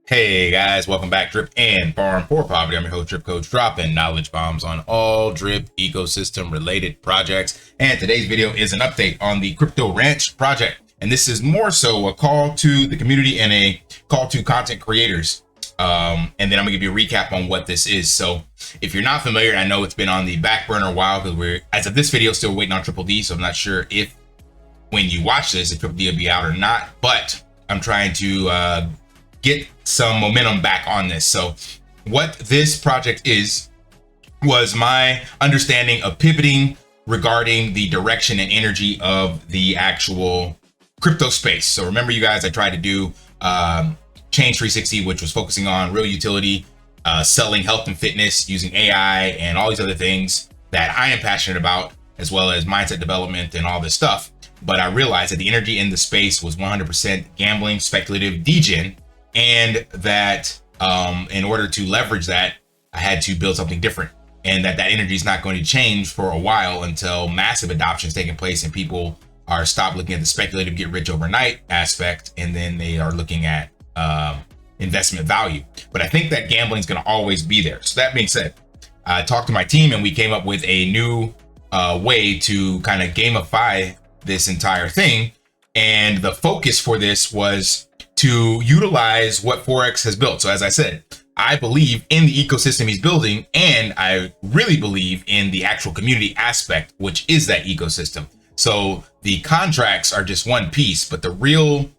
Hey guys, welcome back. Drip and Farm for Poverty. I'm your host, Drip Coach, dropping knowledge bombs on all drip ecosystem related projects. And today's video is an update on the Crypto Ranch project. And this is more so a call to the community and a call to content creators. And then I'm gonna give you a recap on what this is. So if you're not familiar, I know it's been on the back burner a while because we're, as of this video, still waiting on Triple D. So I'm not sure if when you watch this, if Triple D will be out or not, but I'm trying to get some momentum back on this. So what this project is was my understanding of pivoting regarding the direction and energy of the actual crypto space. So remember, you guys, I tried to do Change 360, which was focusing on real utility, selling health and fitness using AI and all these other things that I am passionate about, as well as mindset development and all this stuff. But I realized that the energy in the space was 100% gambling, speculative, degen, and that in order to leverage that, I had to build something different, and that energy is not going to change for a while until massive adoption is taking place and people are stop looking at the speculative get rich overnight aspect, and then they are looking at investment value. But I think that gambling is going to always be there. So that being said, I talked to my team and we came up with a new way to kind of gamify this entire thing. And the focus for this was to utilize what Forex has built. So as I said, I believe in the ecosystem he's building, and I really believe in the actual community aspect, which is that ecosystem. So the contracts are just one piece, but the real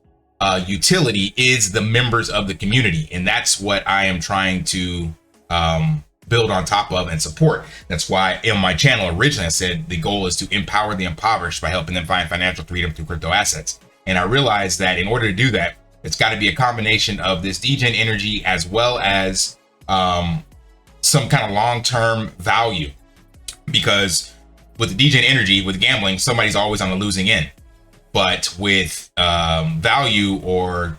utility is the members of the community. And that's what I am trying to build on top of and support. That's why in my channel originally I said the goal is to empower the impoverished by helping them find financial freedom through crypto assets. And I realized that in order to do that, it's got to be a combination of this degen energy as well as some kind of long-term value. Because with the degen energy, with gambling, somebody's always on the losing end. But with value, or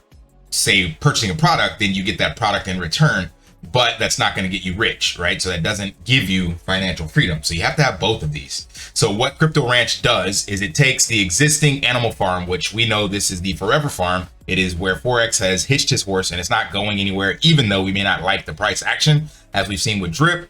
say purchasing a product, then you get that product in return, but that's not going to get you rich, right? So that doesn't give you financial freedom. So you have to have both of these. So what Crypto Ranch does is it takes the existing animal farm, which we know this is the forever farm. It is where Forex has hitched his horse and it's not going anywhere, even though we may not like the price action, as we've seen with Drip.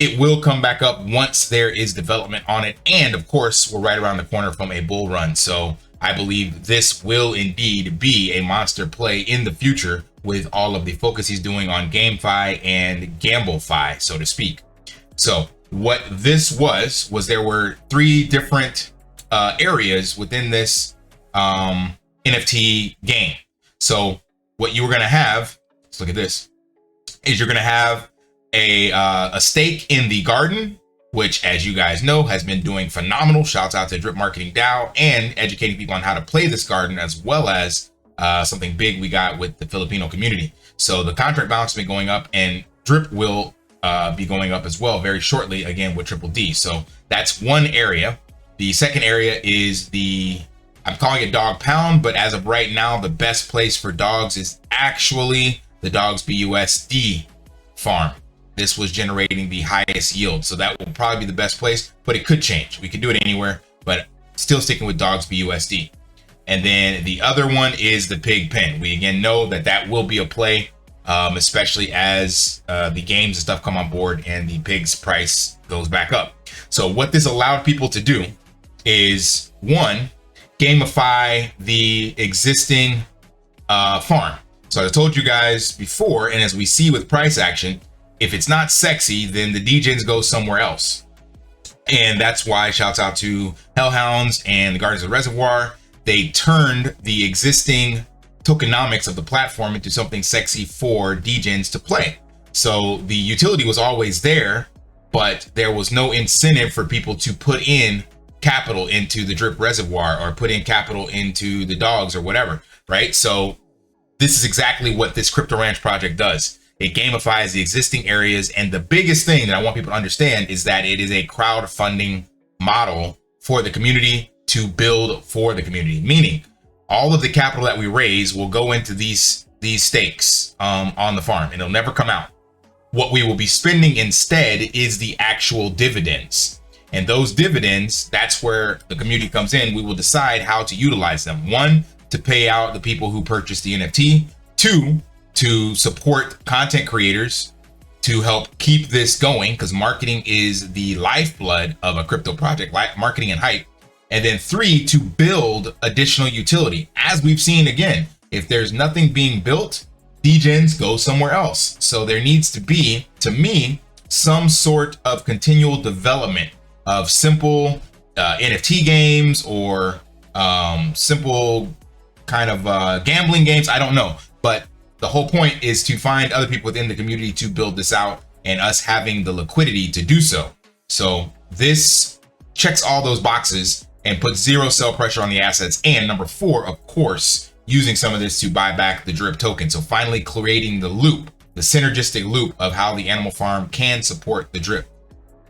It will come back up once there is development on it. And of course, we're right around the corner from a bull run. So I believe this will indeed be a monster play in the future with all of the focus he's doing on GameFi and GambleFi, so to speak. So what this was there were three different areas within this NFT game. So what you were going to have, let's look at this, is you're going to have a stake in the garden, which, as you guys know, has been doing phenomenal. Shouts out to Drip Marketing DAO and educating people on how to play this garden, as well as something big we got with the Filipino community. So the contract balance has been going up, and Drip will be going up as well very shortly, again with Triple D. So that's one area. The second area is I'm calling it Dog Pound, but as of right now, the best place for dogs is actually the Dogs BUSD farm. This was generating the highest yield. So that will probably be the best place, but it could change. We could do it anywhere, but still sticking with Dogs BUSD. And then the other one is the pig pen. We again know that will be a play, especially as the games and stuff come on board and the pig's price goes back up. So what this allowed people to do is, one, gamify the existing farm. So I told you guys before, and as we see with price action, if it's not sexy, then the degens go somewhere else. And that's why shouts out to Hellhounds and the Guardians of the Reservoir. They turned the existing tokenomics of the platform into something sexy for degens to play. So the utility was always there, but there was no incentive for people to put in capital into the Drip Reservoir or put in capital into the dogs or whatever, right? So this is exactly what this Crypto Ranch project does. It gamifies the existing areas. And the biggest thing that I want people to understand is that it is a crowdfunding model for the community to build for the community, meaning all of the capital that we raise will go into these stakes on the farm, and it'll never come out. What we will be spending instead is the actual dividends. And those dividends, that's where the community comes in. We will decide how to utilize them. One, to pay out the people who purchased the NFT. Two, to support content creators to help keep this going, because marketing is the lifeblood of a crypto project, like marketing and hype. And then 3, to build additional utility. As we've seen, again, if there's nothing being built, degens go somewhere else. So there needs to be, to me, some sort of continual development of simple NFT games or simple kind of gambling games. I don't know, but the whole point is to find other people within the community to build this out, and us having the liquidity to do so. So this checks all those boxes and puts zero sell pressure on the assets. And number 4, of course, using some of this to buy back the drip token. So finally creating the loop, the synergistic loop of how the animal farm can support the drip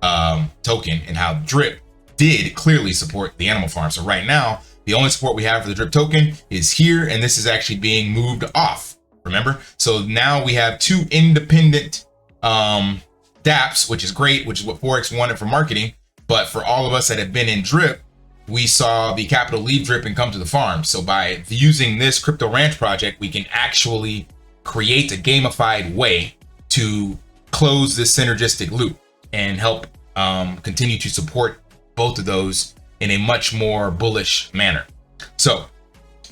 token, and how drip did clearly support the animal farm. So right now, the only support we have for the drip token is here, and this is actually being moved off. Remember? So now we have 2 independent dApps, which is great, which is what Forex wanted for marketing. But for all of us that have been in drip, we saw the capital leave drip and come to the farm. So by using this Crypto Ranch project, we can actually create a gamified way to close this synergistic loop and help continue to support both of those in a much more bullish manner. So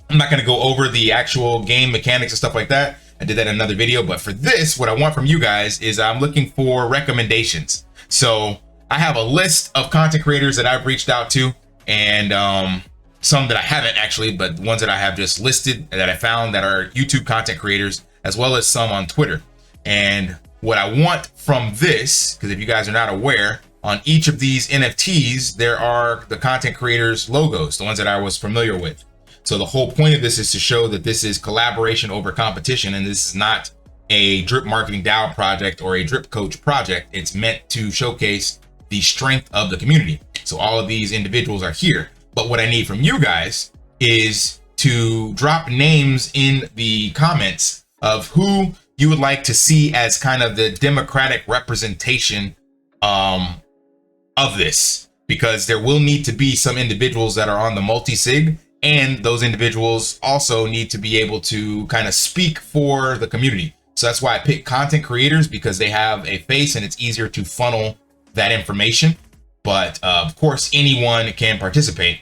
I'm not going to go over the actual game mechanics and stuff like that. I did that in another video, but for this, what I want from you guys is I'm looking for recommendations. So I have a list of content creators that I've reached out to, and some that I haven't actually, but ones that I have just listed that I found that are YouTube content creators, as well as some on Twitter. And what I want from this, because if you guys are not aware, on each of these NFTs, there are the content creators' logos, the ones that I was familiar with. So the whole point of this is to show that this is collaboration over competition, and this is not a drip marketing DAO project or a drip coach project. It's meant to showcase the strength of the community. So all of these individuals are here, but what I need from you guys is to drop names in the comments of who you would like to see as kind of the democratic representation of this, because there will need to be some individuals that are on the multi-sig, and those individuals also need to be able to kind of speak for the community. So that's why I pick content creators, because they have a face and it's easier to funnel that information. But of course, anyone can participate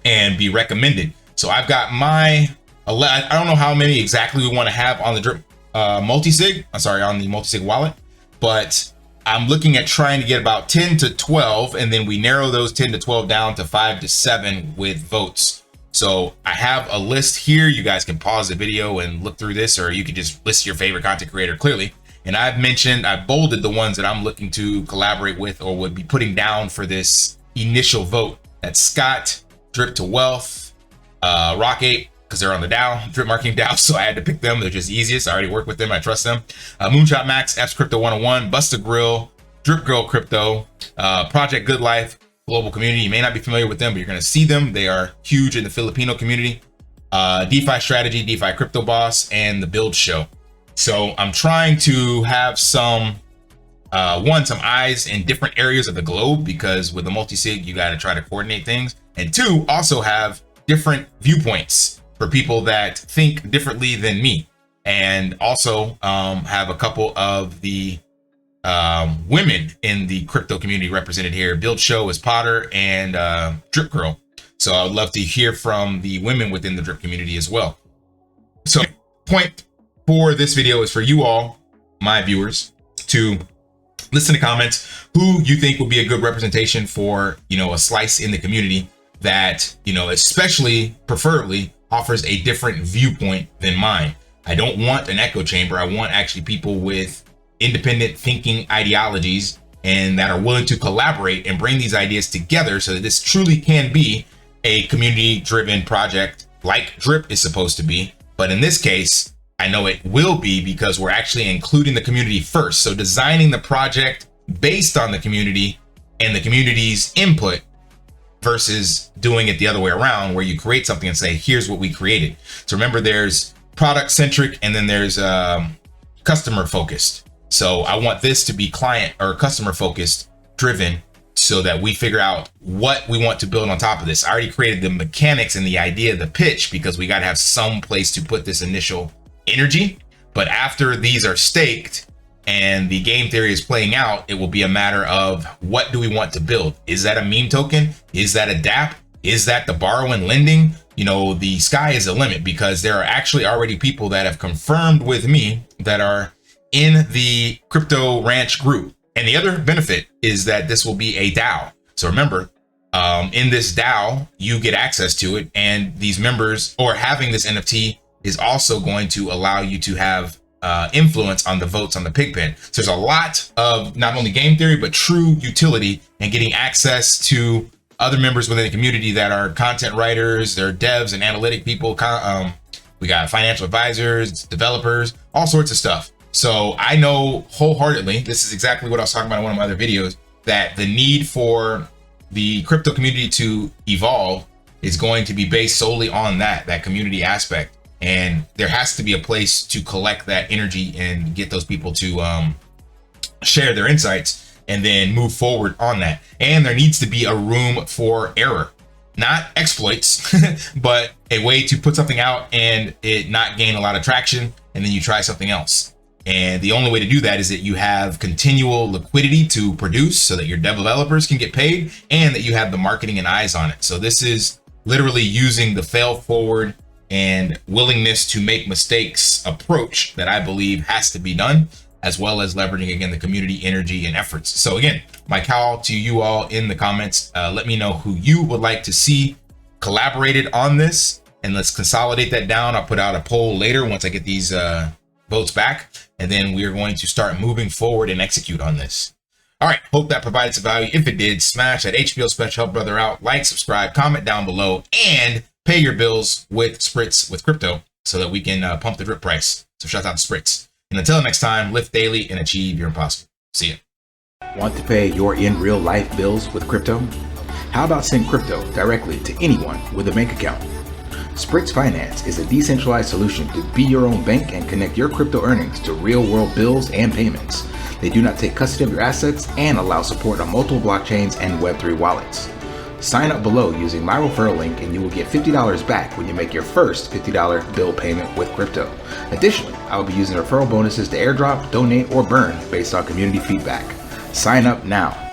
and be recommended. So I've got my, I don't know how many exactly we want to have on the drip multi-sig, on the multi-sig wallet, but I'm looking at trying to get about 10 to 12, and then we narrow those 10 to 12 down to 5 to 7 with votes. So I have a list here. You guys can pause the video and look through this, or you can just list your favorite content creator clearly. And I've bolded the ones that I'm looking to collaborate with or would be putting down for this initial vote. That's Scott, Drip to Wealth, Rock 8, because they're on the DAO, drip marketing DAO, so I had to pick them. They're just easiest. I already work with them. I trust them. Moonshot Max, Apps Crypto 101, Busta Grill, Drip Girl Crypto, Project Good Life, global community. You may not be familiar with them, but you're going to see them. They are huge in the Filipino community. DeFi Strategy, DeFi Crypto Boss, and The Build Show. So I'm trying to have some eyes in different areas of the globe, because with the multi-sig, you got to try to coordinate things. And 2, also have different viewpoints for people that think differently than me, and also have a couple of the women in the crypto community represented here. Build Show is Potter and Drip Girl. So I would love to hear from the women within the drip community as well. So point for this video is for you all, my viewers, to listen to comments who you think would be a good representation for, a slice in the community that, especially preferably offers a different viewpoint than mine. I don't want an echo chamber. I want actually people with independent thinking ideologies and that are willing to collaborate and bring these ideas together so that this truly can be a community driven project like Drip is supposed to be. But in this case, I know it will be, because we're actually including the community first. So designing the project based on the community and the community's input, versus doing it the other way around, where you create something and say, here's what we created. So remember, there's product centric and then there's customer focused. So I want this to be client or customer focused driven, so that we figure out what we want to build on top of this. I already created the mechanics and the idea, the pitch, because we got to have some place to put this initial energy. But after these are staked and the game theory is playing out, it will be a matter of what do we want to build? Is that a meme token? Is that a DApp? Is that the borrow and lending? You know, the sky is the limit, because there are actually already people that have confirmed with me that are in the Crypto Ranch group. And the other benefit is that this will be a DAO. So remember, in this DAO, you get access to it, and these members, or having this NFT, is also going to allow you to have influence on the votes on the Pigpen. So there's a lot of not only game theory, but true utility and getting access to other members within the community that are content writers, they're devs and analytic people. We got financial advisors, developers, all sorts of stuff. So I know wholeheartedly, this is exactly what I was talking about in one of my other videos, that the need for the crypto community to evolve is going to be based solely on that community aspect. And there has to be a place to collect that energy and get those people to share their insights and then move forward on that. And there needs to be a room for error, not exploits, but a way to put something out and it not gain a lot of traction, and then you try something else. And the only way to do that is that you have continual liquidity to produce so that your developers can get paid and that you have the marketing and eyes on it. So this is literally using the fail forward and willingness to make mistakes approach that I believe has to be done, as well as leveraging, again, the community energy and efforts. So again, my call to you all in the comments, let me know who you would like to see collaborated on this, and let's consolidate that down. I'll put out a poll later once I get these votes back, and then we're going to start moving forward and execute on this. All right, hope that provided some value. If it did, smash that HBO special, help brother out, like, subscribe, comment down below, and pay your bills with SPRITZ with crypto so that we can pump the drip price. So shout out to SPRITZ. And until next time, lift daily and achieve your impossible. See ya. Want to pay your in real life bills with crypto? How about send crypto directly to anyone with a bank account? SPRITZ Finance is a decentralized solution to be your own bank and connect your crypto earnings to real world bills and payments. They do not take custody of your assets and allow support on multiple blockchains and Web3 wallets. Sign up below using my referral link and you will get $50 back when you make your first $50 bill payment with crypto. Additionally, I will be using referral bonuses to airdrop, donate, or burn based on community feedback. Sign up now.